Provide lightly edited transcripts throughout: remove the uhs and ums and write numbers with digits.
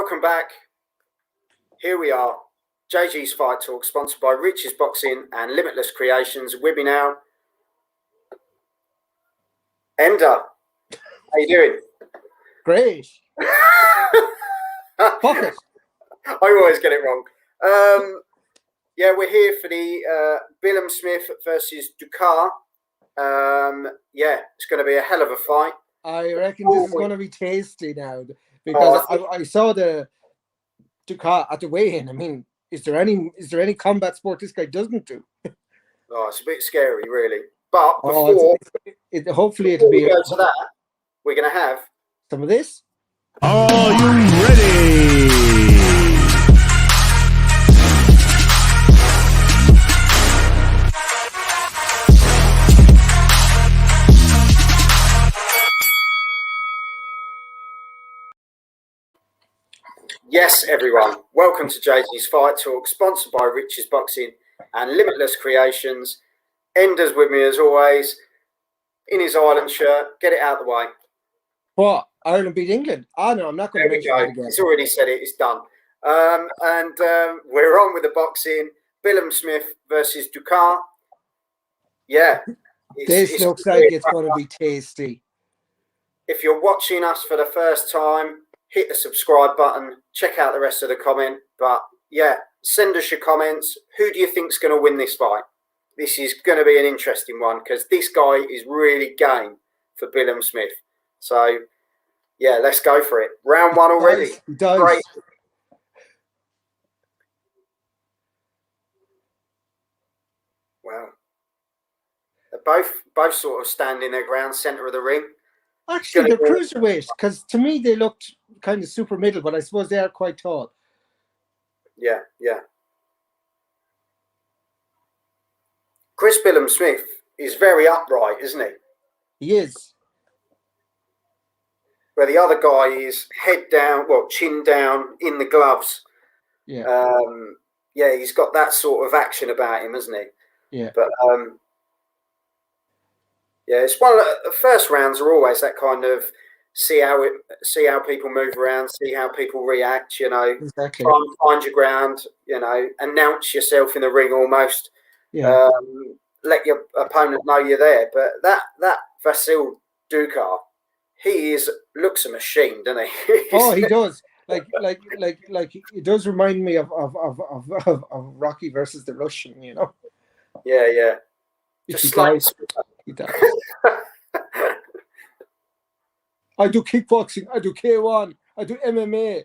welcome back. Here we are, JG's Fight Talk, sponsored by Rich's Boxing and Limitless Creations. With me now, Ender. How you doing? Great. Fuck it. I always get it wrong. Yeah, we're here for the Billam-Smith versus Ducar. Yeah, it's going to be a hell of a fight. I reckon this is going to be tasty now, because I saw the Ducar at the weigh-in. I mean, is there any combat sport this guy doesn't do? Oh, it's a bit scary, really. But before hopefully it'll be. We go to that, we're going to have some of this. Are you ready? Yes, everyone. Welcome to JG's Fight Talk, sponsored by Rich's Boxing and Limitless Creations. Ender's with me as always, in his Ireland shirt. Get it out of the way. What? Ireland beat England? Oh, no, I'm not going to mention that again. He's already said it. It's done. We're on with the boxing. Billam-Smith versus Ducar. Yeah. This looks like it's going to be tasty. If you're watching us for the first time, hit the subscribe button. Check out the rest of the comment. But, yeah, send us your comments. Who do you think's going to win this fight? This is going to be an interesting one because this guy is really game for Billam-Smith. So, yeah, let's go for it. Round one already. Great. Wow. They're both sort of standing their ground, centre of the ring. Actually, they're cruiserweight, because to me they looked kind of super middle, but I suppose they are quite tall. Yeah, yeah. Chris Billam-Smith is very upright, isn't he? He is. Where the other guy is head down, well, chin down in the gloves. Yeah. Yeah, he's got that sort of action about him, hasn't he? Yeah. But yeah, it's one of the first rounds are always that kind of see how people move around, see how people react. You know, exactly. Try and find your ground. You know, announce yourself in the ring almost. Yeah. Let your opponent know you're there. But that Vasil Ducar, he looks a machine, doesn't he? Oh, he does. Like it does remind me of Rocky versus the Russian. You know. Yeah, yeah. Just like. He does. I do kickboxing. I do K1. I do MMA.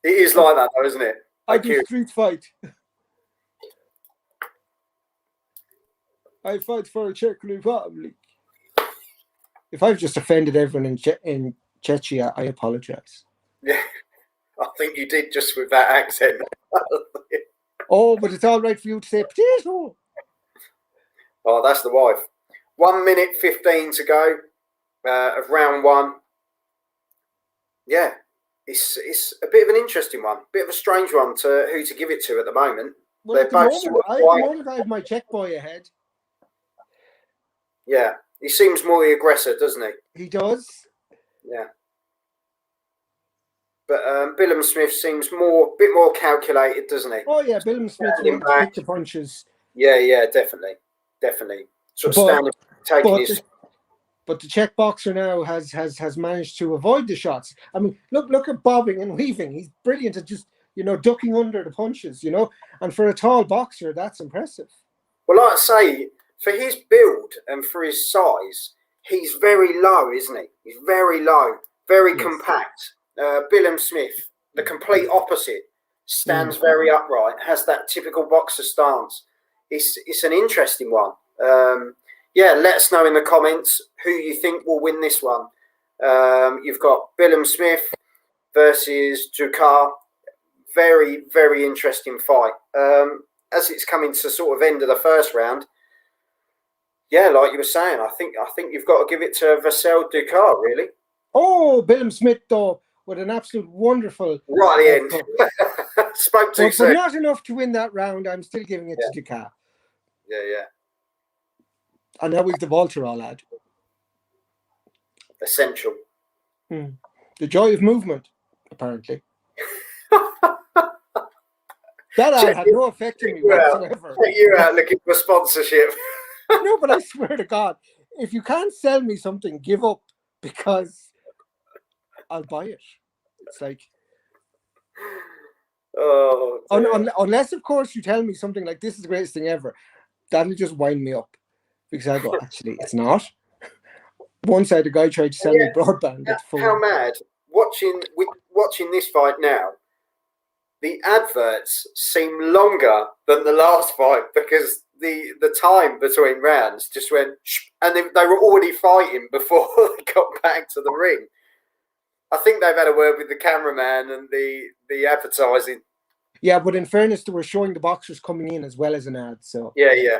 It is like that, though, isn't it? I do street fight. I fight for a Czech Republic. If I've just offended everyone in Czechia, I apologize. Yeah, I think you did just with that accent. Oh, but it's all right for you to say potato. Oh, that's the wife. 1 minute 15 to go of round one. Yeah, it's a bit of an interesting one, bit of a strange one to who to give it to at the moment. Well, at the moment, I have my Czech boy ahead. Yeah, he seems more the aggressor, doesn't he? He does. Yeah. But Billam-Smith seems a bit more calculated, doesn't he? Oh yeah, Billam-Smith will take the punches. Yeah, yeah, definitely. Sort of standing, taking his. But the Czech boxer now has managed to avoid the shots. I mean, look at bobbing and weaving. He's brilliant at just ducking under the punches. And for a tall boxer, that's impressive. Well, like I say, for his build and for his size, he's very low, isn't he? He's very low, very compact. Billam-Smith, the complete opposite, stands very upright, has that typical boxer stance. It's an interesting one. Yeah, let us know in the comments who you think will win this one. You've got Billam-Smith versus Ducar. Very, very interesting fight. As it's coming to sort of end of the first round, yeah, like you were saying, I think you've got to give it to Vasil Ducar, really. Oh, Billam-Smith though, with an absolute wonderful right at the end. Spoke too soon. But not enough to win that round. I'm still giving it to Ducar. Yeah, yeah. And now we've the Walter all add. Essential. The joy of movement, apparently. That ad had no effect on me whatsoever. Check you out looking for sponsorship. No, but I swear to God, if you can't sell me something, give up, because I'll buy it. It's like, Oh, unless of course you tell me something like this is the greatest thing ever, that'll just wind me up, because I go, actually, it's not. Once I had a guy tried to sell me broadband. How mad! Watching this fight now, the adverts seem longer than the last fight because the time between rounds just went, and they were already fighting before they got back to the ring. I think they've had a word with the cameraman and the advertising. Yeah, but in fairness, they were showing the boxers coming in as well as an ad. So yeah.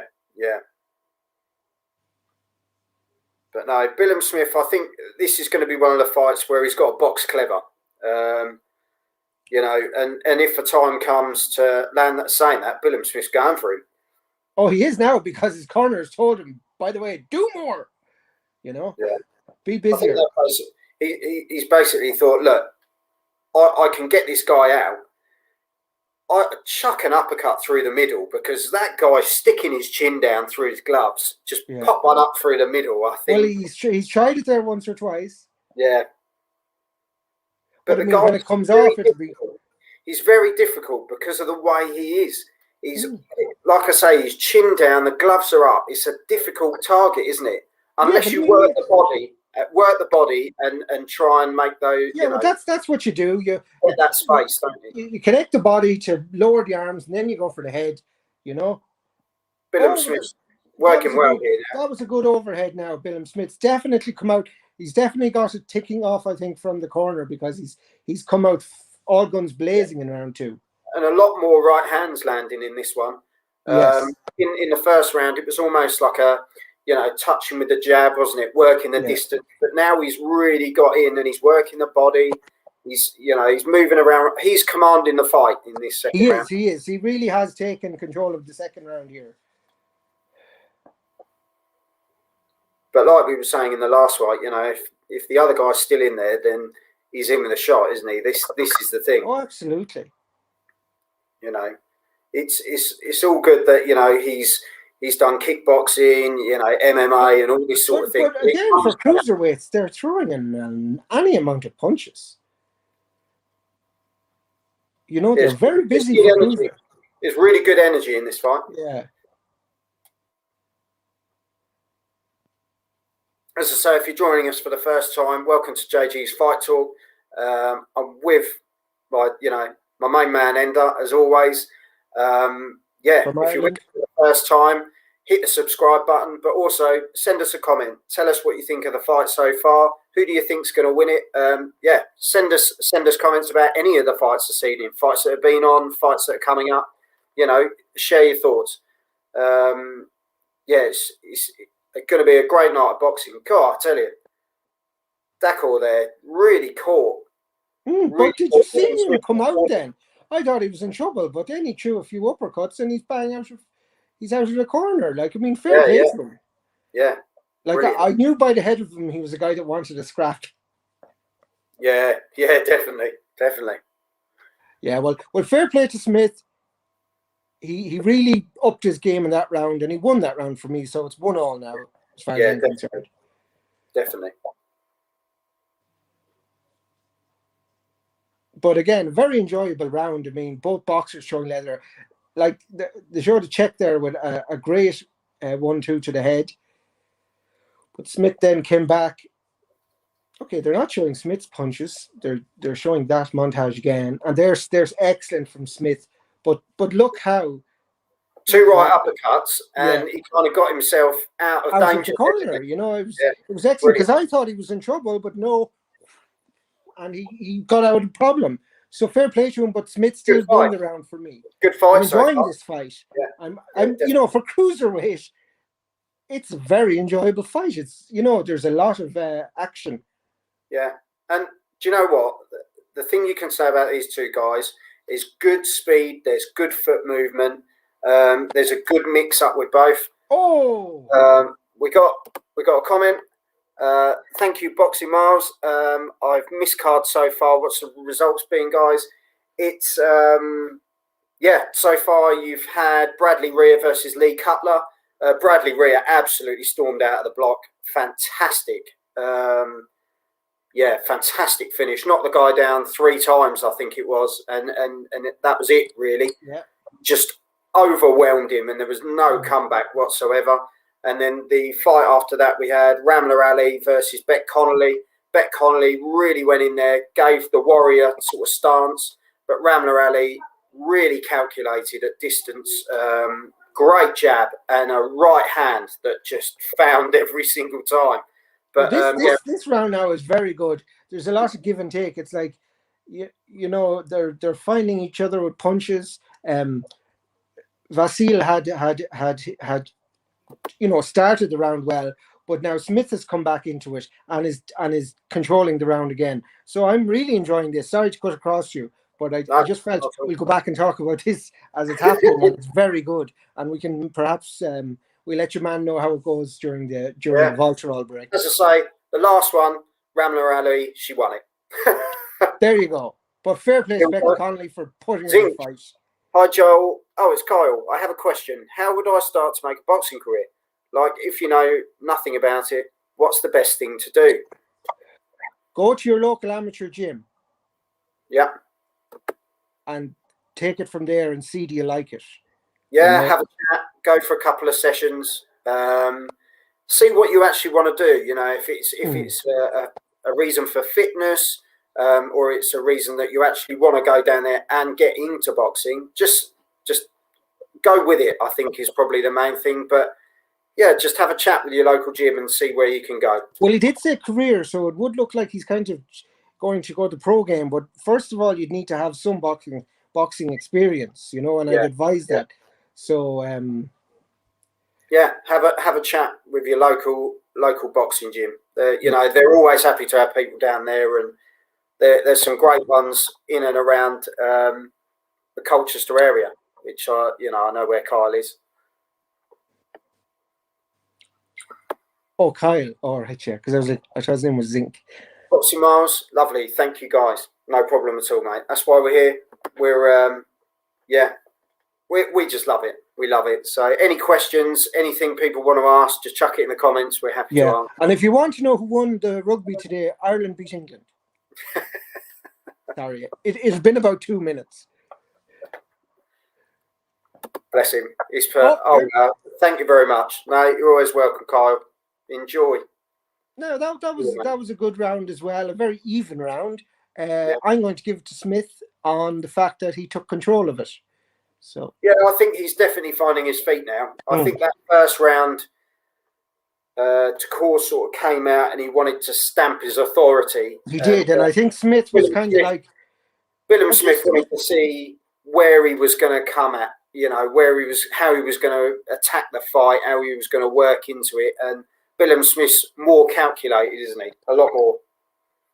But no, Billam-Smith, I think this is going to be one of the fights where he's got to box clever. You know, and if the time comes to land that, saying that, Billam-Smith's going for him. Oh, he is now, because his corners told him, by the way, do more. You know, be busier. He's basically thought, look, I can get this guy out. I chuck an uppercut through the middle, because that guy's sticking his chin down through his gloves. Just pop one up through the middle, I think. Well, he's tried it there once or twice. Yeah. But I mean, when it comes off, he's very difficult because of the way he is. He's like I say, his chin down, the gloves are up. It's a difficult target, isn't it? Unless you work the body and try and make those. Yeah, well, that's what you do. You get that space, don't you? You connect the body to lower the arms, and then you go for the head. You know. Billam-Smith's working well here now. That was a good overhead now. Billam-Smith's definitely come out. He's definitely got it ticking off, I think, from the corner, because he's come out all guns blazing in round 2. And a lot more right hands landing in this one. Yes. In the first round, it was almost like a, touching with the jab, wasn't it? Working the distance. But now he's really got in and he's working the body. He's moving around. He's commanding the fight in this second round. He is. He really has taken control of the second round here. But like we were saying in the last fight, if the other guy's still in there, then he's in with a shot, isn't he? This is the thing. Oh, absolutely. It's all good that he's done kickboxing, MMA, and all this sort of thing. But again, for cruiserweights, they're throwing in any amount of punches. They're very busy. There's really good energy in this fight. Yeah. As I say, if you're joining us for the first time, welcome to JG's Fight Talk. I'm with my main man Ender, as always. If you're with us for the first time, hit the subscribe button, but also send us a comment. Tell us what you think of the fight so far. Who do you think's going to win it? Send us comments about any of the fights this evening, fights that have been on, fights that are coming up. Share your thoughts. It's going to be a great night of boxing. God, I tell you, Ducar there really caught. But did you see him come out then? I thought he was in trouble, but then he threw a few uppercuts and he's out of the corner. Fair play to him. Yeah. I knew by the head of him he was a guy that wanted a scrap. Yeah, definitely. Yeah, well, fair play to Smith. He really upped his game in that round, and he won that round for me, so it's 1-1 now, as far as I'm concerned. Definitely. But again, very enjoyable round. I mean, both boxers showing leather. Like, they showed a check there with a great 1-2 to the head. But Smith then came back. Okay, they're not showing Smith's punches. They're showing that montage again. And there's excellent from Smith. But look how 2 right uppercuts, and he kind of got himself out of danger. The corner, it was excellent, because I thought he was in trouble, but no, and he got out of the problem. So fair play to him, but Smith still won the round for me. Good fight. I'm enjoying this fight. Yeah. I'm for cruiserweight, it's a very enjoyable fight. It's there's a lot of action. Yeah, and do you know what? The thing you can say about these two guys is good speed. There's good foot movement. There's a good mix up with both. Oh, we got a comment. Thank you, Boxing Miles. I've missed cards so far. What's the results been, guys? It's Yeah, so far you've had Bradley Rhea versus Lee Cutler. Bradley Rhea absolutely stormed out of the block. Fantastic. Fantastic finish. Knocked the guy down 3 times, I think it was, and that was it, really. Yeah. Just overwhelmed him, and there was no comeback whatsoever. And then the fight after that, we had Ramla Ali versus Beck Connolly. Beck Connolly really went in there, gave the warrior sort of stance, but Ramla Ali really calculated at distance. Great jab and a right hand that just found every single time. But this round now is very good. There's a lot of give and take. It's like, you know, they're finding each other with punches. Vasil had you know, started the round well, but now Smith has come back into it and is controlling the round again. So I'm really enjoying this. Sorry to cut across you, but I just felt we'll go back and talk about this as it's happening. And it's very good, and we can perhaps we'll let your man know how it goes during the Volterol break. As I say, the last one, Ramla Ali, she won it. There you go. But fair play to Becky Connolly for putting her in the fight. Hi, Joel. Oh, it's Kyle. I have a question. How would I start to make a boxing career? Like, if you know nothing about it, what's the best thing to do? Go to your local amateur gym. Yeah. And take it from there and see, do you like it? Yeah, have a chat, go for a couple of sessions, see what you actually want to do. You know, if it's a reason for fitness, or it's a reason that you actually want to go down there and get into boxing, just go with it, I think, is probably the main thing. But yeah, just have a chat with your local gym and see where you can go. Well, he did say career, so it would look like he's kind of going to go the pro game. But first of all, you'd need to have some boxing experience, you know, and I'd advise that. So have a chat with your local boxing gym. You know, they're always happy to have people down there, and there's some great ones in and around the Colchester area, which I know where Kyle is. Oh, Kyle. All right, yeah, because I thought his name was Zinc. Boxing Miles, lovely. Thank you, guys. No problem at all, mate. That's why we're here. We're we just love it. We love it. So any questions, anything people want to ask, just chuck it in the comments. We're happy to answer. And if you want to know who won the rugby today, Ireland beat England. Sorry, it's been about 2 minutes. Bless him. Thank you very much. No, you're always welcome, Kyle. Enjoy. No, that was a good round as well. A very even round. I'm going to give it to Smith on the fact that he took control of it. So yeah, I think he's definitely finding his feet now. I think that first round, Ducar sort of came out and he wanted to stamp his authority. He did, and I think Smith was kind of like Billam-Smith wanted to see where he was going to come at. You know, how he was going to attack the fight, how he was going to work into it, and Billam-Smith's more calculated, isn't he? A lot more.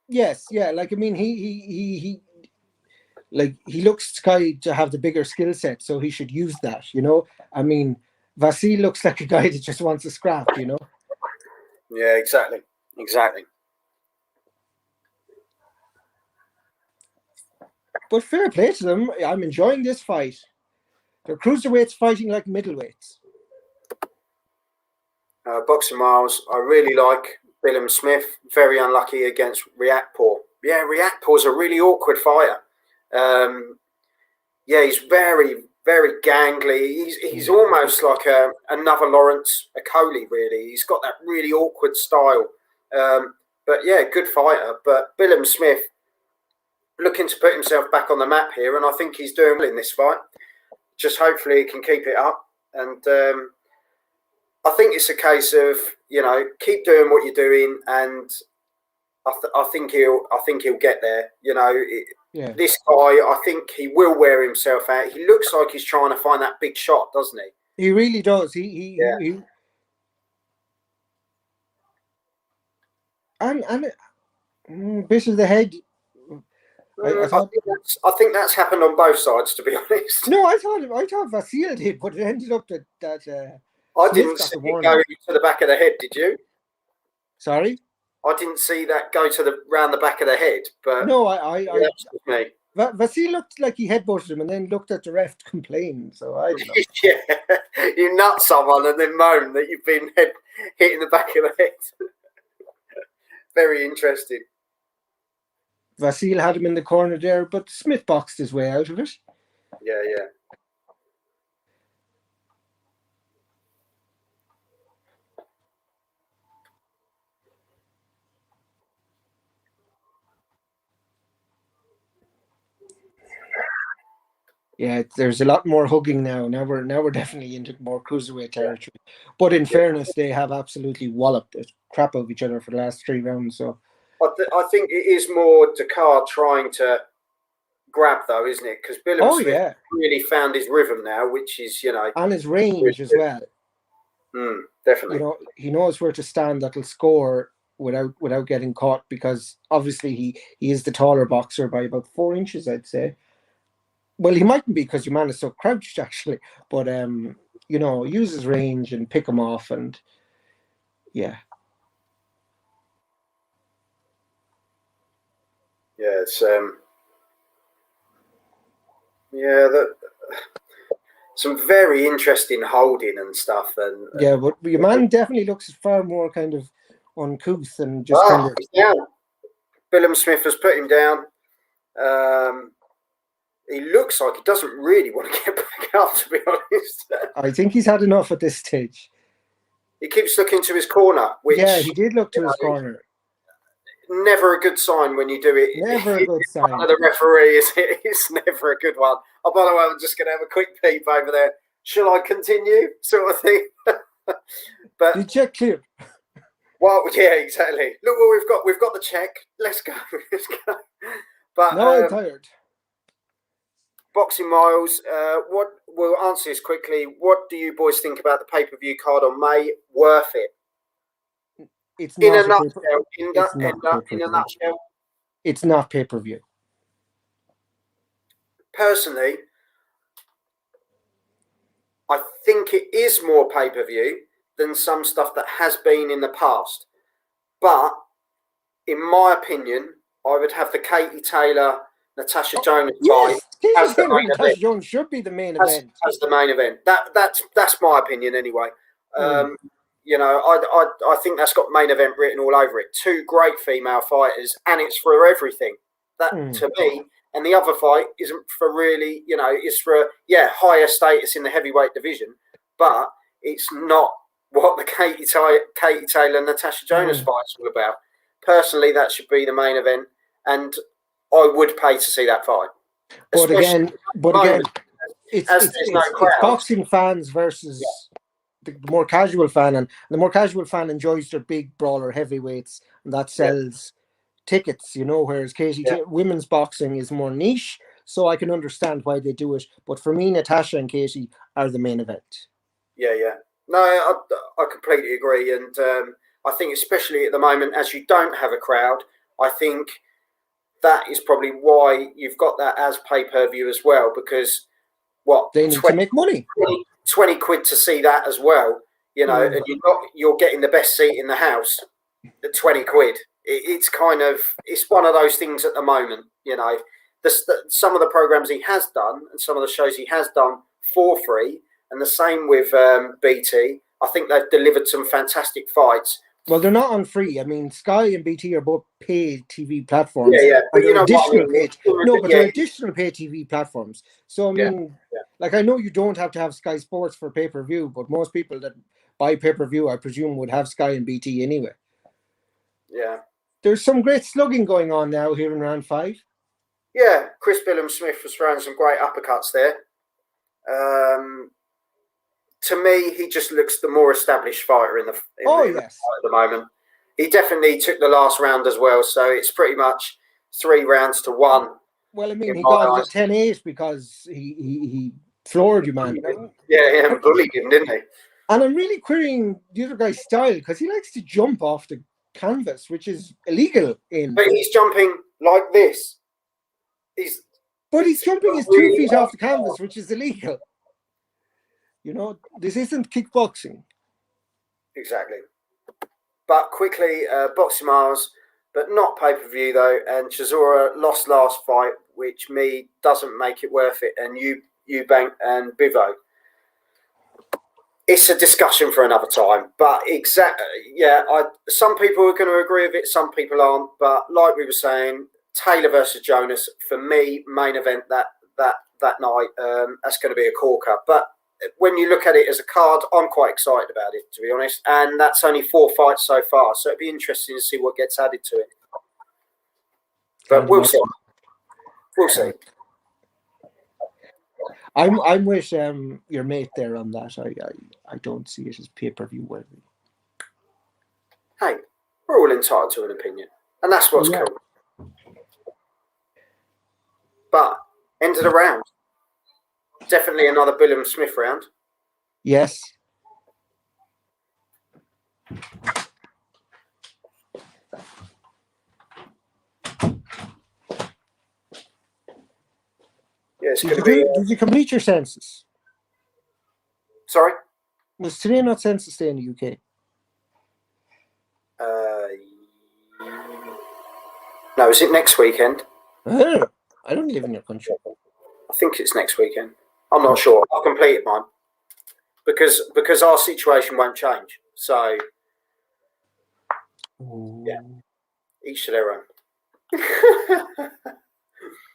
Yes, yeah. Like, I mean, he looks to have the bigger skill set, so he should use that, you know. I mean, Vasil looks like a guy that just wants to scrap, you know. Yeah, exactly. But fair play to them. I'm enjoying this fight. They're cruiserweights fighting like middleweights. Boxing Miles, I really like Billam-Smith. Very unlucky against Riakporhe. Yeah, Riakporhe's a really awkward fighter. He's very, very gangly. He's almost like another Lawrence Okoli, really. He's got that really awkward style. But yeah, good fighter. But Billam-Smith looking to put himself back on the map here, and I think he's doing well in this fight. Just hopefully he can keep it up. And I think it's a case of, you know, keep doing what you're doing, and I think he'll get there. You know, this guy, I think he will wear himself out. He looks like he's trying to find that big shot, doesn't he? He really does. And bit of the head. I think that's happened on both sides, to be honest. No, I thought Vasil did, but it ended up that I didn't see it go to the back of the head. Did you? Sorry, I didn't see that go round the back of the head. But no, that's me. Vasil looked like he headbutted him and then looked at the ref to complain. So I don't know. Yeah, you nut someone and then moan that you've been hit in the back of the head. Very interesting. Vasil had him in the corner there, but Smith boxed his way out of it. Yeah. Yeah, there's a lot more hugging now. Now we're definitely into more cruiserweight territory. But in fairness, they have absolutely walloped the crap out of each other for the last 3 rounds. So I think it is more Ducar trying to grab, though, isn't it? Because Billam-Smith really found his rhythm now, which is, and his range as well. Definitely. He knows where to stand that'll score without getting caught, because obviously he is the taller boxer by about 4 inches, I'd say. Well, he mightn't be because your man is so crouched, actually. But, use his range and pick him off. And, yeah. Yeah, it's... some very interesting holding and stuff. And yeah, but your man definitely looks far more kind of uncouth and just kind of... He's down. Billam-Smith has put him down. He looks like he doesn't really want to get back up, to be honest. I think he's had enough at this stage. He keeps looking to his corner. Which, yeah, he did look to his corner. Never a good sign when you do it. Never a good sign. The referee it's never a good one. Oh, by the way, I'm just going to have a quick peep over there. Shall I continue? Sort of thing. But you check clear. Well, yeah, exactly. Look what we've got. We've got the check. Let's go. Let's go. But no, I'm tired. Boxing Miles, we'll answer this quickly. What do you boys think about the pay-per-view card on May? Worth it? It's not in a nutshell. In a nutshell, it's not pay-per-view. Personally, I think it is more pay-per-view than some stuff that has been in the past. But in my opinion, I would have the Katie Taylor, Natasha Jonas fight. Katie Taylor and Natasha Jonas should be the main event. As the main event. That's my opinion anyway. I think that's got main event written all over it. 2 great female fighters, and it's for everything. That to me, and the other fight isn't for really, it's for higher status in the heavyweight division, but it's not what the Katie Taylor and Natasha Jonas fights were about. Personally, that should be the main event, and I would pay to see that fight. But again, it's boxing fans versus the more casual fan, and the more casual fan enjoys their big brawler heavyweights, and that sells tickets, whereas women's boxing is more niche, so I can understand why they do it. But for me, Natasha and Katie are the main event. Yeah. No, I completely agree, and I think especially at the moment, as you don't have a crowd, I think that is probably why you've got that as pay-per-view as well, because they need to make money. 20 quid to see that as well, and you're getting the best seat in the house at 20 quid. It's one of those things at the moment, some of the programs he has done and some of the shows he has done for free, and the same with BT. I think they've delivered some fantastic fights. Well, they're not on free. I mean, Sky and BT are both paid TV platforms. Yeah. But they're additional paid TV platforms. So, I mean, I know you don't have to have Sky Sports for pay-per-view, but most people that buy pay-per-view, I presume, would have Sky and BT anyway. Yeah. There's some great slugging going on now here in round 5. Yeah, Chris Billam-Smith was throwing some great uppercuts there. To me, he just looks the more established fighter in the fight at the moment. He definitely took the last round as well, so it's pretty much 3 rounds to 1. Well, I mean, he got it at 10-8 because he floored you, man. Yeah, bullied him, didn't he? And I'm really querying the other guy's style, because he likes to jump off the canvas, which is illegal But he's jumping like this. But he's jumping his 2 feet off the canvas, which is illegal. This isn't kickboxing. Exactly. But quickly, Boxing Miles, but not pay-per-view though, and Chisora lost last fight which doesn't make it worth it. And Eubank and Bivo. It's a discussion for another time, but some people are going to agree with it, some people aren't. But like we were saying, Taylor versus Jonas for me, main event that night. That's going to be a corker. But when you look at it as a card, I'm quite excited about it, to be honest. And that's only 4 fights so far, so it'd be interesting to see what gets added to it. But we'll see. We'll see. I'm with your mate there on that. I don't see it as pay-per-view worthy. Hey, we're all entitled to an opinion, and that's what's cool. But end of the round, definitely another Billam-Smith round. Yes. Yeah, it's going to be. Did you complete your census? Sorry? Was today not census day in the UK? No, is it next weekend? I don't live in your country. I think it's next weekend. I'm not sure. I've completed mine because our situation won't change. So, yeah, each to their own.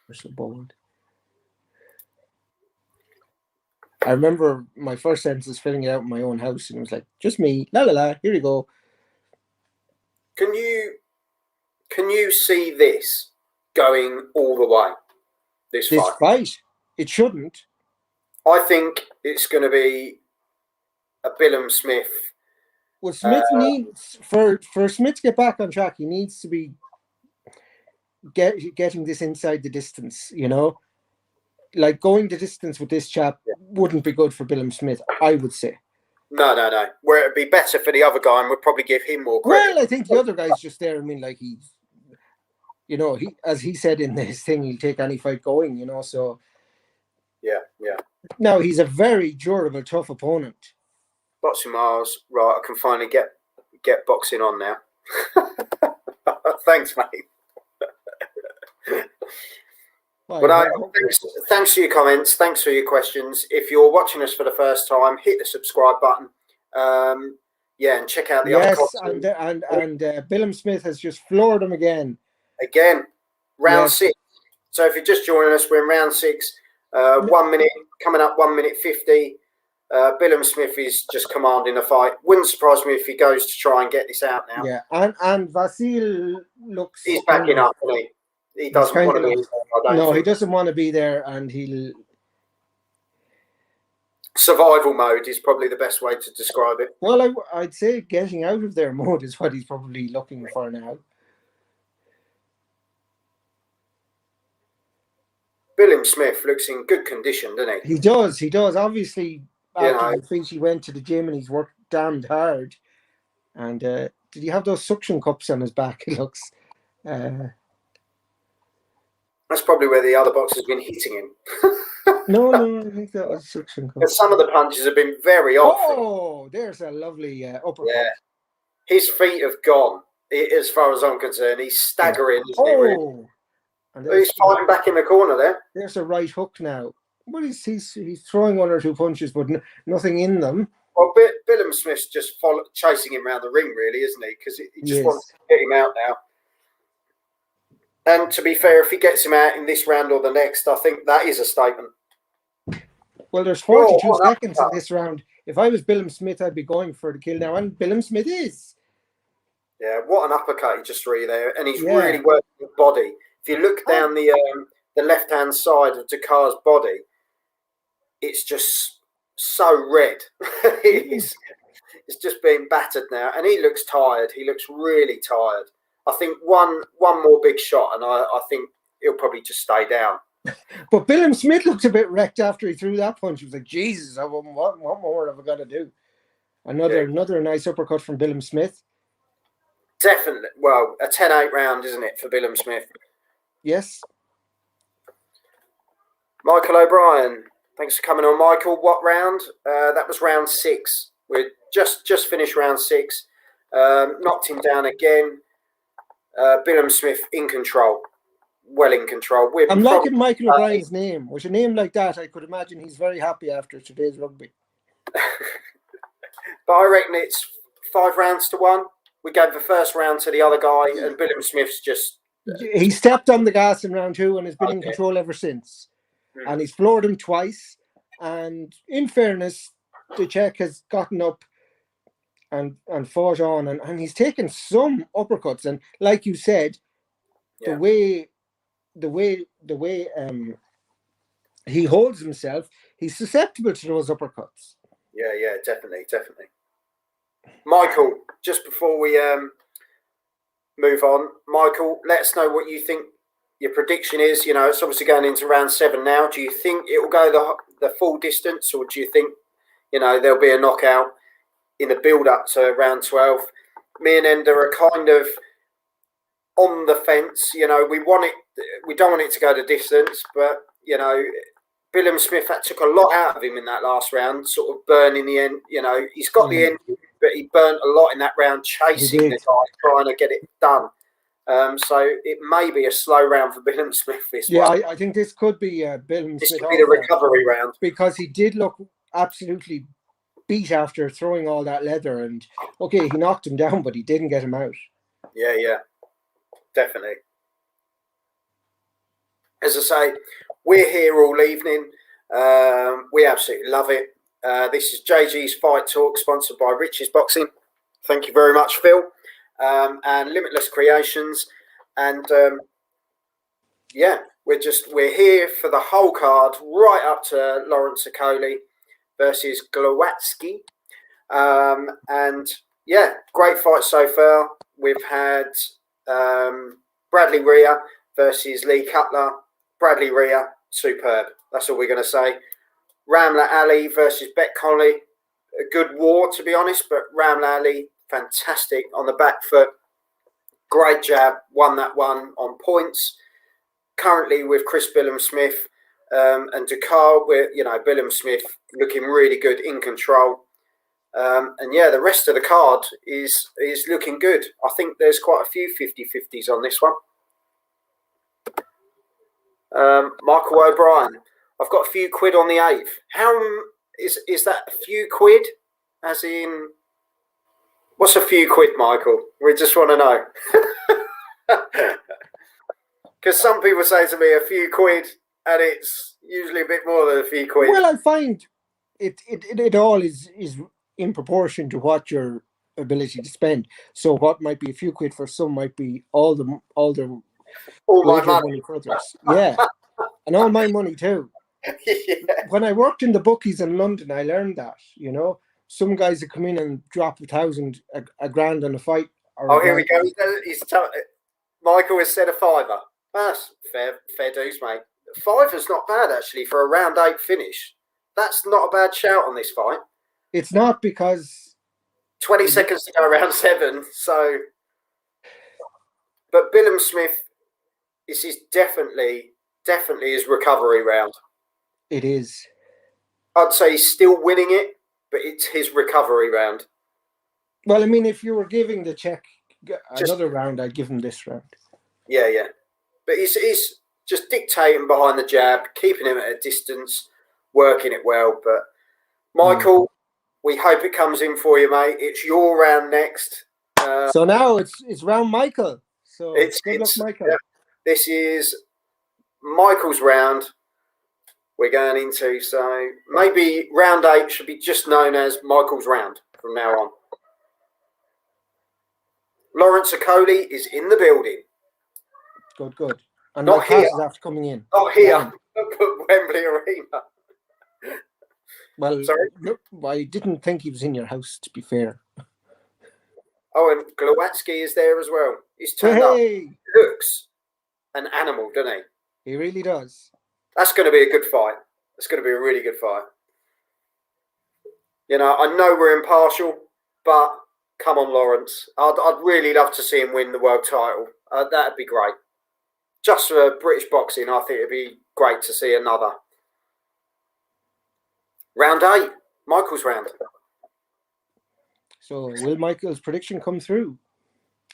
We're so bold. I remember my first census filling it out in my own house, and it was like, just me, la la la, here you go. Can you see this going all the way? This fight? It shouldn't. I think it's going to be a Billam-Smith. Well, Smith needs for Smith to get back on track. He needs to be getting this inside the distance. You know, like going the distance with this chap wouldn't be good for Billam-Smith, I would say. No. Where it'd be better for the other guy, and would probably give him more credit. Well, I think the other guy's just there. I mean, like he's, you know, as he said in this thing, he'll take any fight going. You know, so yeah. Now he's a very durable, tough opponent. Boxing Miles, right? I can finally get boxing on now. Thanks, mate. Well, thanks for your comments. Thanks for your questions. If you're watching us for the first time, hit the subscribe button. And check out the other content. and Billam-Smith has just floored him again. Round 6. So if you're just joining us, we're in round 6. 1 minute coming up, 1 minute 50. Billam-Smith is just commanding the fight. Wouldn't surprise me if he goes to try and get this out now. Yeah, and Vasil looks. He's backing up, isn't he? He doesn't want to be there. No, he doesn't want to be there, and he'll. Survival mode is probably the best way to describe it. Well, I'd say getting out of their mode is what he's probably looking for now. Billam-Smith looks in good condition, doesn't he? He does. Obviously, after the defeat, he went to the gym and he's worked damned hard. And did he have those suction cups on his back? It looks. That's probably where the other boxer's been hitting him. No, I think that was suction cups. Some of the punches have been very off. Oh, there's a lovely uppercut. Yeah. His feet have gone, as far as I'm concerned. He's staggering, isn't he? Really? He's fighting back in the corner there. There's a right hook now. Well, he's throwing 1 or 2 punches, but nothing in them. Well, Billam-Smith's just chasing him around the ring, really, isn't he? Because he just wants to get him out now. And to be fair, if he gets him out in this round or the next, I think that is a statement. Well, there's 42 seconds in this round. If I was Billam-Smith, I'd be going for the kill now, and Billam-Smith is. Yeah, what an uppercut he just threw there, and he's really working the body. If you look down the left-hand side of Ducar's body, it's just so red. It's just being battered now, and he looks tired. He looks really tired. I think one more big shot, and I think he'll probably just stay down. But Billam-Smith looked a bit wrecked after he threw that punch. He was like, Jesus, what more have I got to do? Another nice uppercut from Billam-Smith. Definitely. Well, a 10-8 round, isn't it, for Billam-Smith? Yes. Michael O'Brien, thanks for coming on, Michael. What round? That was round 6. We're just finished round 6. Knocked him down again. Billam-Smith in control. well in control. I'm liking Michael O'Brien's name. With a name like that, I could imagine he's very happy after today's rugby. But I reckon it's 5 rounds to 1. We gave the first round to the other guy, and Billam-Smith's just... He stepped on the gas in round 2 and has been in control ever since. And he's floored him twice. And in fairness, the Czech has gotten up and fought on, and he's taken some uppercuts. And like you said, the way he holds himself, he's susceptible to those uppercuts. Yeah, definitely. Michael, just before we move on, Michael, let us know what you think your prediction is. You know, it's obviously going into round 7 now. Do you think it will go the full distance, or do you think, you know, there'll be a knockout in the build-up to round 12? Me and Enda are kind of on the fence. You know, we don't want it to go the distance, but, you know, Billam-Smith took a lot out of him in that last round, sort of burning the end. You know, he's got the end, but he burnt a lot in that round chasing the guy, trying to get it done. So it may be a slow round for Billam-Smith this one. I think this could be Billam-Smith. This could be the recovery round. Because he did look absolutely beat after throwing all that leather. And, okay, he knocked him down, but he didn't get him out. Yeah, definitely. As I say, we're here all evening. We absolutely love it. This is JG's Fight Talk, sponsored by Rich's Boxing. Thank you very much, Phil. And Limitless Creations. And we're here for the whole card, right up to Lawrence Okoli versus Glowatsky. And yeah, great fight so far. We've had Bradley Rhea versus Lee Cutler. Bradley Rhea, superb. That's all we're going to say. Ramla Ali versus Bet Conley. A good war, to be honest, but Ramla Ali, fantastic on the back foot. Great jab, won that one on points. Currently with Chris Billam-Smith and Ducar, Billam-Smith looking really good, in control. And yeah, the rest of the card is looking good. I think there's quite a few 50-50s on this one. Michael O'Brien, I've got a few quid on the 8th. How is that a few quid? As in, what's a few quid, Michael? We just want to know. Because some people say to me a few quid, and it's usually a bit more than a few quid. Well, I find it all is in proportion to what your ability to spend. So what might be a few quid for some might be all my money for others. Yeah, and all my money too. Yeah. When I worked in the bookies in London, I learned that, you know, some guys that come in and drop $1,000, a grand on a fight. Here we go. Michael has said a $5. That's fair dues, mate. $5's not bad actually for a round 8 finish. That's not a bad shout on this fight. It's not, because 20 seconds to go round 7. So, but Billam-Smith, this is definitely his recovery round. It is. I'd say he's still winning it, but it's his recovery round. Well, I mean, if you were giving the Czech another round, I'd give him this round. Yeah. But he's just dictating behind the jab, keeping him at a distance, working it well. But Michael, we hope it comes in for you, mate. It's your round next. So now it's round Michael. So good luck, Michael. Yeah, this is Michael's round. We're going into, so maybe round 8 should be just known as Michael's round from now on. Lawrence Okoli is in the building. Good. And not here after coming in. Not here, but Wembley Arena. Well, sorry? Look, I didn't think he was in your house, to be fair. Oh, and Glowatsky is there as well. He's turned up. He looks an animal, doesn't he? He really does. That's going to be a good fight. It's going to be a really good fight. You know, I know we're impartial, but come on, Lawrence. I'd really love to see him win the world title. That'd be great. Just for British boxing, I think it'd be great to see another. Round 8, Michael's round. So will Michael's prediction come through?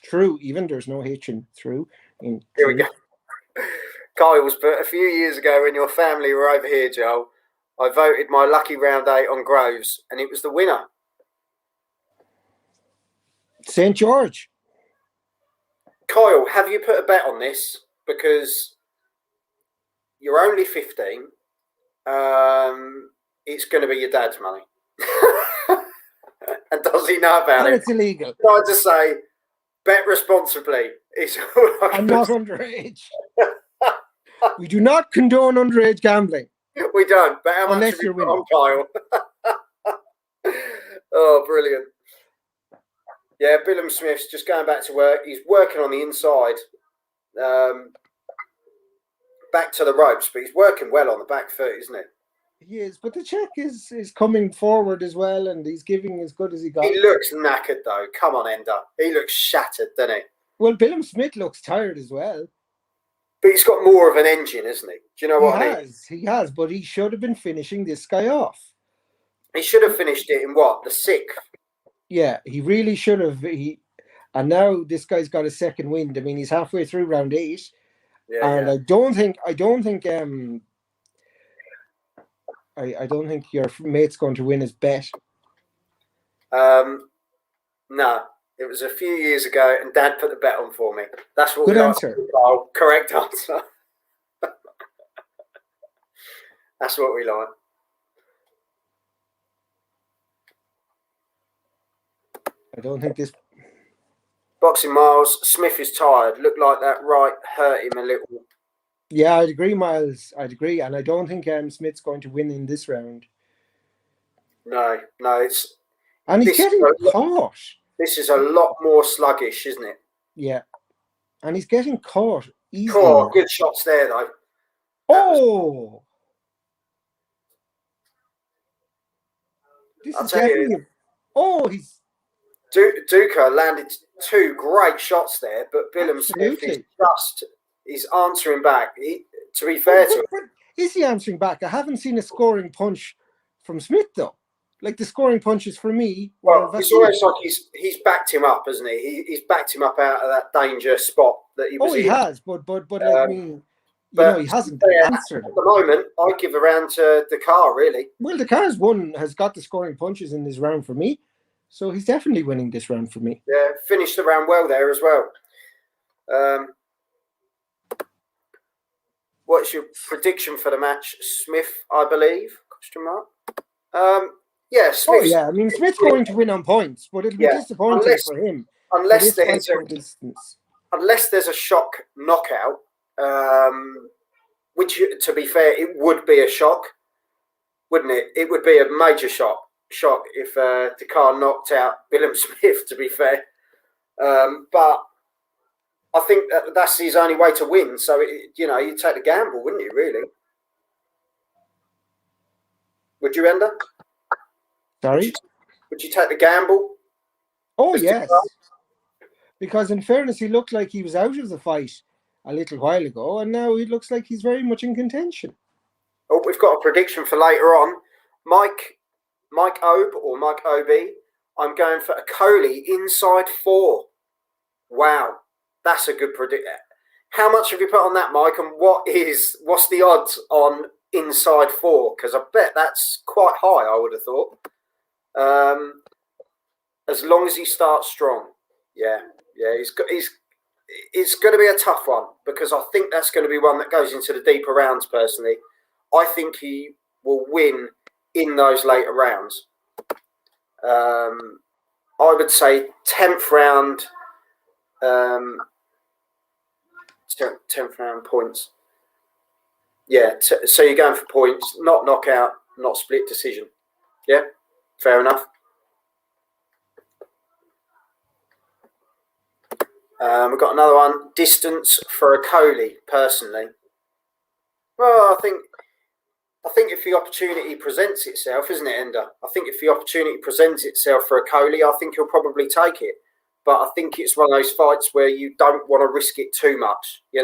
True, even there's no H in through. Here we go. Kyle was put a few years ago when your family were over here, Joel. I voted my lucky round 8 on Groves, and it was the winner. St. George. Kyle, have you put a bet on this? Because you're only 15. It's going to be your dad's money. And does he know about And it? it's illegal. I just say, bet responsibly. It's all I'm not underage. We do not condone underage gambling. We don't. But how much Unless have you you're put on, Kyle? Oh, brilliant. Yeah, Billam-Smith's just going back to work. He's working on the inside. Back to the ropes, but he's working well on the back foot, isn't he? He is, but the Czech is coming forward as well, and he's giving as good as he got. He looks knackered, though. Come on, Ender. He looks shattered, doesn't he? Well, Billam-Smith looks tired as well. But he's got more of an engine, isn't he? Do you know what I mean? He has, but he should have been finishing this guy off. He should have finished it in what? The 6th? Yeah, he really should have. And now this guy's got a second wind. I mean, he's halfway through round 8. Yeah, and yeah. I don't think your mate's going to win his bet. No, it was a few years ago, and Dad put the bet on for me. That's what Good we answer. like. Oh, correct answer. That's what we like. I don't think this. Boxing Miles, Smith is tired. Looked like that right hurt him a little. Yeah, I'd agree, Miles. I'd agree, and I don't think Smith's going to win in this round. No, it's. And he's getting caught. This is a lot more sluggish, isn't it? Yeah, and he's getting caught easily. Oh, good shots there, though. Oh, this is definitely. Oh, he's. Ducar landed 2 great shots there, but Billam-Smith is answering back. To be fair to him, but is he answering back? I haven't seen a scoring punch from Smith though. Like the scoring punches for me. Well, it's almost like he's backed him up, hasn't he? He's backed him up out of that danger spot that he was in. Oh, he has, but I mean, he hasn't answered. At the moment, I'd give a round to Ducar, really. Well, Ducar's has got the scoring punches in this round for me. So he's definitely winning this round for me. Yeah, finished the round well there as well. What's your prediction for the match? Smith, I believe? Question mark. Yeah, Smith. Oh yeah, I mean Smith's going to win on points, but it'll be disappointing for him. Unless there's a shock knockout, which, to be fair, it would be a shock, wouldn't it? It would be a major shock if Ducar knocked out Billam-Smith, to be fair. But I think that's his only way to win. So, you'd take the gamble, wouldn't you, really? Would you, Ender? Sorry? Would you take the gamble? Oh, yes. Because in fairness, he looked like he was out of the fight a little while ago, and now he looks like he's very much in contention. Oh, we've got a prediction for later on. Mike Obe or Mike Obi, I'm going for a Coley inside 4. Wow, that's a good prediction. How much have you put on that, Mike? And what's the odds on inside 4? Because I bet that's quite high, I would have thought. As long as he starts strong. Yeah, it's going to be a tough one, because I think that's going to be one that goes into the deeper rounds, personally. I think he will win in those later rounds. I would say 10th round, 10th round points. Yeah, so you're going for points, not knockout, not split decision. Yeah, fair enough. We've got another one. Distance for a Coley, personally. Well, I think if the opportunity presents itself, isn't it, Ender? I think if the opportunity presents itself for a Coley, I think he'll probably take it. But I think it's one of those fights where you don't want to risk it too much. The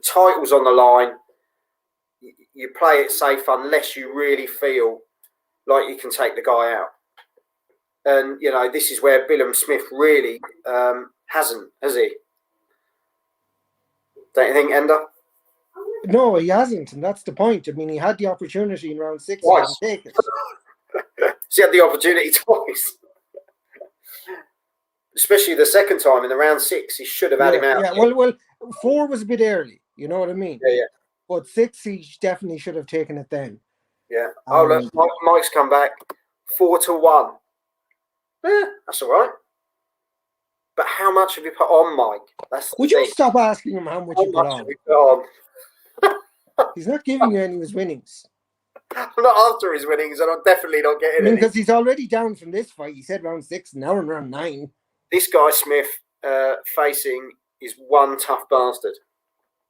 title's on the line. You play it safe unless you really feel like you can take the guy out. And, this is where Billam-Smith really hasn't, has he? Don't you think, Ender? No, he hasn't, and that's the point. I mean, he had the opportunity in round 6 Twice. to take it. He had the opportunity twice. Especially the second time in the round 6, he should have had him out. Yeah, well, 4 was a bit early. You know what I mean? Yeah. But 6, he definitely should have taken it then. Yeah. Oh, look, Mike's come back. 4-1. Yeah, that's all right. But how much have you put on, Mike? Would you stop asking him how much you put on? Have you put on? He's not giving you any of his winnings. I'm not after his winnings, and I'm definitely not getting any. Because he's already down from this fight. He said round 6, now in round 9. This guy Smith facing is one tough bastard.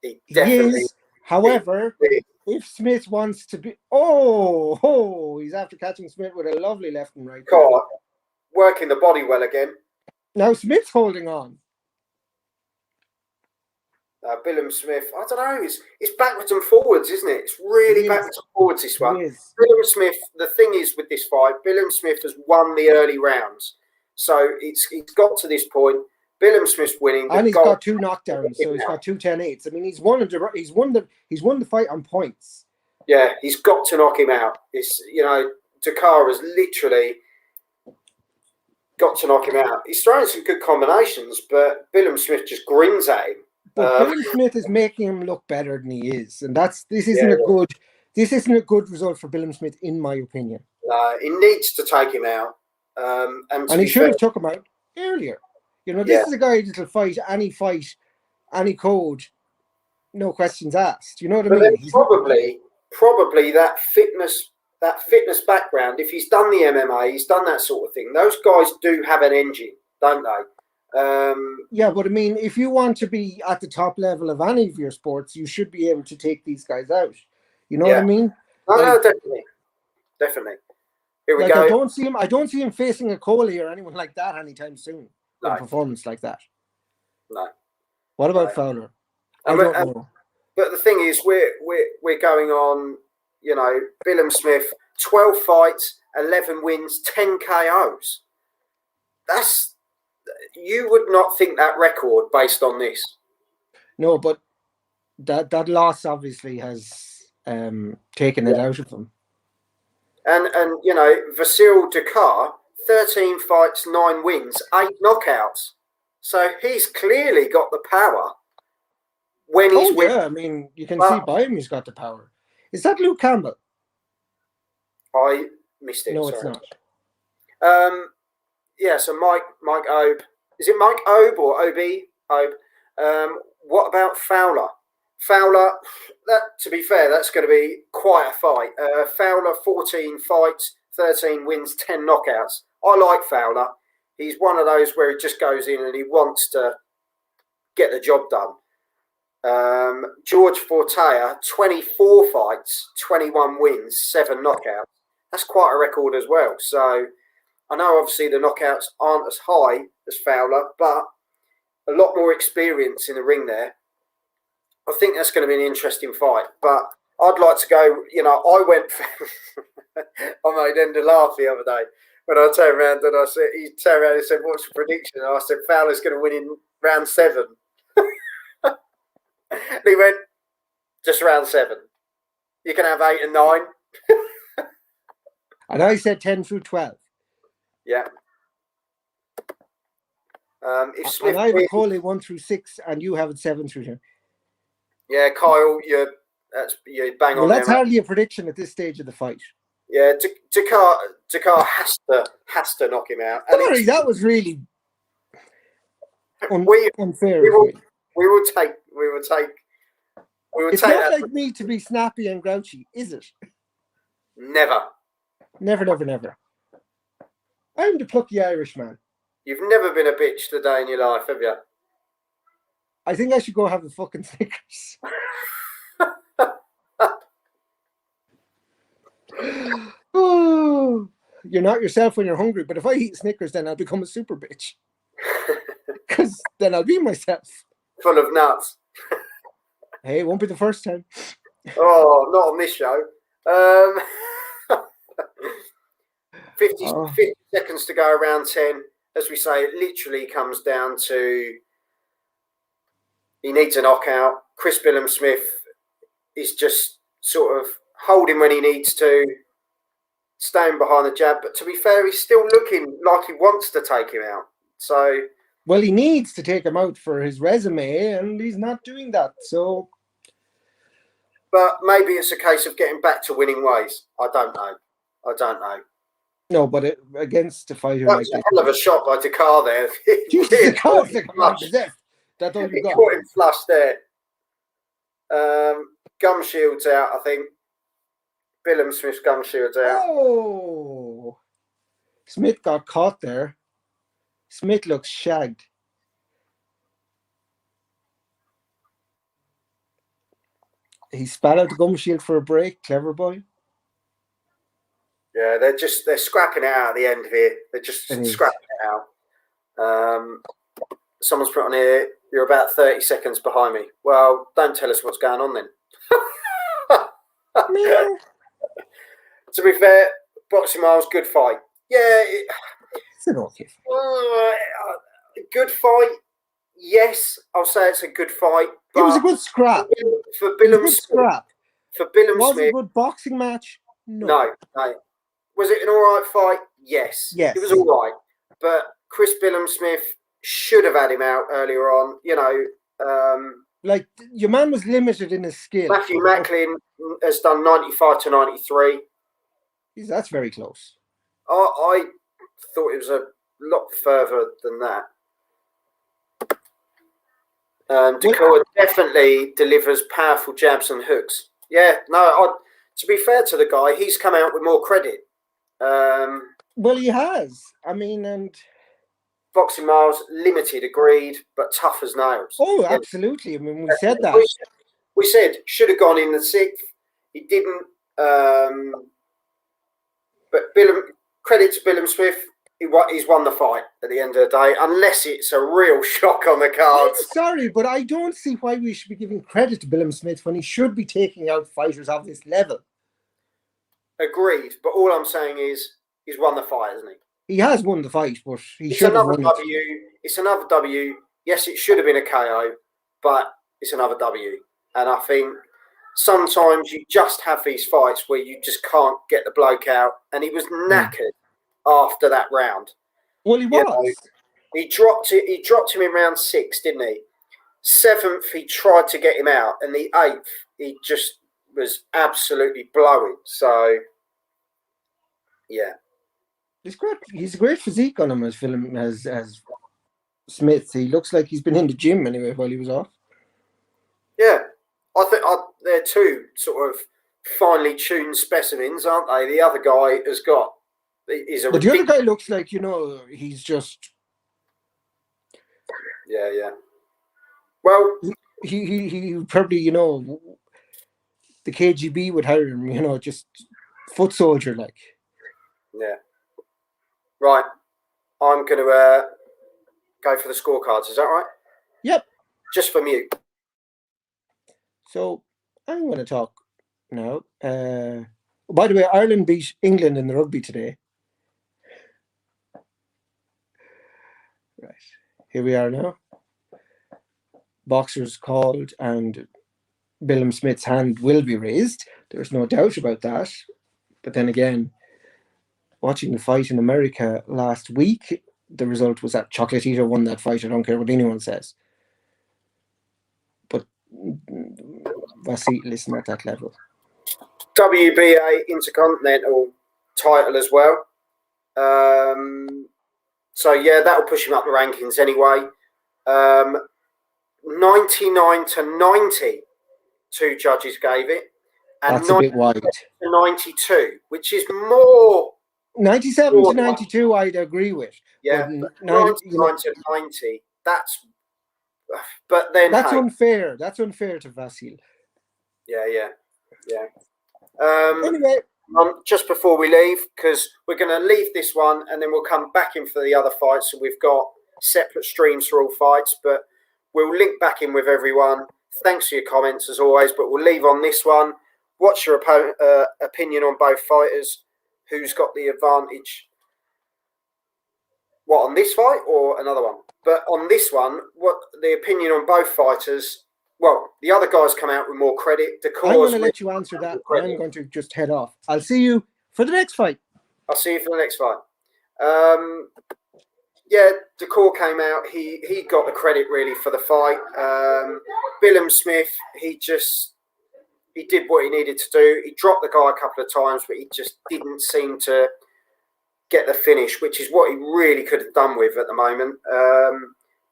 He definitely is. However, if Smith wants to be... he's after catching Smith with a lovely left and right. God, working the body well again. Now Smith's holding on. Billam-Smith, I don't know, it's backwards and forwards, isn't it? It's really backwards and forwards, this one. Billam-Smith, the thing is with this fight, Billam-Smith has won the early rounds. So it's got to this point. Billam-Smith's winning. And he's got 2 knockdowns, so he's got 2 10-8s. I mean, he's won the fight on points. Yeah, he's got to knock him out. It's, Ducar has literally got to knock him out. He's throwing some good combinations, but Billam-Smith just grins at him. But Billam-Smith is making him look better than he is, and this isn't a good result for Billam-Smith, in my opinion. He needs to take him out, and he should have took him out earlier. This is a guy that'll fight any code, no questions asked. You know what I mean? Probably that fitness background. If he's done the MMA, he's done that sort of thing. Those guys do have an engine, don't they? Yeah, but I mean, if you want to be at the top level of any of your sports, you should be able to take these guys out. You know what I mean? No, definitely. Here we go. I don't see him facing a Coley or anyone like that anytime soon. No. A performance like that. No. What about Fowler? I don't know. But the thing is, we're going on. Billam-Smith, 12 fights, 11 wins, 10 KOs. You would not think that record based on this. No, but that loss obviously has taken it out of him. And Vasyl Ducar, 13 fights, 9 wins, 8 knockouts. So he's clearly got the power when he's winning. Yeah, I mean, you can see by him he's got the power. Is that Luke Campbell? I missed it. No, sorry. It's not. Yeah, so Mike Obe. Is it Mike Obe or Obe? Obe. What about Fowler? Fowler, to be fair, that's going to be quite a fight. Fowler, 14 fights, 13 wins, 10 knockouts. I like Fowler. He's one of those where he just goes in and he wants to get the job done. George Fortea, 24 fights, 21 wins, 7 knockouts. That's quite a record as well. So I know obviously the knockouts aren't as high as Fowler, but a lot more experience in the ring there. I think that's going to be an interesting fight. But I'd like to go, I went, I made Ender laugh the other day when I turned around and I said, he turned around and said, what's your prediction? And I said, Fowler's going to win in round 7. And he went, just round 7. You can have 8 and 9. And I said 10 through 12. Yeah. If Smith and I have Coley 1 through 6, and you have it 7 through 10. Yeah, Kyle, you're bang on. Well, that's hardly a prediction at this stage of the fight. Yeah, Ducar has to knock him out. Sorry, that was really unfair. We will take. It's not like me to be snappy and grouchy, is it? Never. Never. I'm the plucky Irishman. You've never been a bitch a day in your life, have you? I think I should go have a fucking Snickers. Oh, you're not yourself when you're hungry, but if I eat Snickers, then I'll become a super bitch. Because then I'll be myself. Full of nuts. Hey, it won't be the first time. Oh, not on this show. 50 seconds to go around 10. As we say, it literally comes down to he needs a knockout. Chris Billam-Smith is just sort of holding when he needs to, staying behind the jab. But to be fair, he's still looking like he wants to take him out. So, well, he needs to take him out for his resume, and he's not doing that. So, but maybe it's a case of getting back to winning ways. I don't know. no, but against a fighter That like was a this, hell of a shot by Ducar there. Jesus, the card's like a man possessed. That's all He you got. caught him flush there. Gum shield's out, I think. Billam-Smith's gum shield's out. Oh, Smith got caught there. Smith looks shagged. He spat out the gum shield for a break. Clever boy. Yeah, they're scrapping it out at the end here. They're just scrapping it out. Someone's put on here, you're about 30 seconds behind me. Well, don't tell us what's going on then. To be fair, Boxing Miles, good fight. Yeah. It's an okay fight. Good fight. Yes, I'll say it's a good fight. It was a good scrap. For Billam-Smith. For Billam-Smith. Was it a good boxing match? No. Was it an all right fight? Yes. Yes. It was all right. But Chris Billam-Smith should have had him out earlier on. You know, like your man was limited in his skill. Matthew Macklin has done 95 to 93. That's very close. I thought it was a lot further than that. Ducar definitely delivers powerful jabs and hooks. Yeah, no, to be fair to the guy, he's come out with more credit. Well, he has. I mean, and Boxing Miles, limited, agreed, but tough as nails. Oh, yeah. Absolutely. I mean, we said that. We said should have gone in the 6th. He didn't. But credit to Billam-Smith. He's won the fight at the end of the day, unless it's a real shock on the cards. I'm sorry, but I don't see why we should be giving credit to Billam-Smith when he should be taking out fighters of this level. Agreed, but all I'm saying is he's won the fight, hasn't he? He has won the fight, but it's another W. It's another W. Yes, it should have been a KO, but it's another W. And I think sometimes you just have these fights where you just can't get the bloke out, and he was knackered after that round. Well, he was. He dropped it. He dropped him in round 6, didn't he? 7th, he tried to get him out, and the 8th, he just was absolutely blowing. So, yeah. He's great. He's a great physique on him as Smith. He looks like he's been in the gym anyway while he was off. Yeah, I think they're two sort of finely tuned specimens, aren't they? The other guy has got. But the other guy looks like, he's just. Yeah. Well, he probably, the KGB would hire him, just foot soldier like. Yeah. Right. I'm going to go for the scorecards. Is that right? Yep. Just for mute. So I'm going to talk now. By the way, Ireland beat England in the rugby today. Right. Here we are now. Boxers called and Billam-Smith's hand will be raised. There's no doubt about that. But then again, watching the fight in America last week, the result was that Chocolate Eater won that fight. I don't care what anyone says. But Vasil isn't at that level. WBA Intercontinental title as well. So, yeah, that'll push him up the rankings anyway. 99 to 90, 2 judges gave it. And that's a bit wide. To 92, which is more... 97 to 92, I'd agree with. Yeah, 99 to 90, that's... But then... That's unfair. That's unfair to Vasil. Yeah. Anyway... just before we leave, because we're going to leave this one and then we'll come back in for the other fights. So we've got separate streams for all fights, but we'll link back in with everyone. Thanks for your comments as always, but we'll leave on this one. What's your opinion on both fighters? Who's got the advantage? What, on this fight or another one? But on this one, what the opinion on both fighters well, the other guys come out with more credit. Ducar's I'm going to let you answer that. credit. I'm going to just head off. I'll see you for the next fight. I'll see you for the next fight. Yeah, Ducar came out. He got the credit really for the fight. Billam-Smith, he did what he needed to do. He dropped the guy a couple of times, but he just didn't seem to get the finish, which is what he really could have done with at the moment.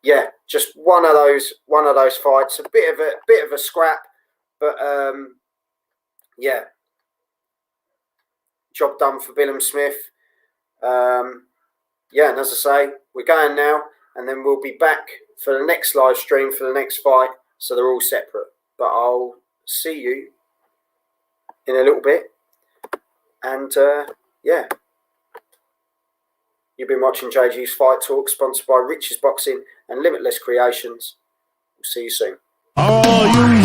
Yeah, just one of those fights. A bit of a scrap, but yeah, job done for Billam-Smith. Yeah, and as I say, we're going now, and then we'll be back for the next live stream for the next fight. So they're all separate. But I'll see you in a little bit. And yeah, you've been watching JG's Fight Talk, sponsored by Rich's Boxing and Limitless Creations. We'll see you soon. Are you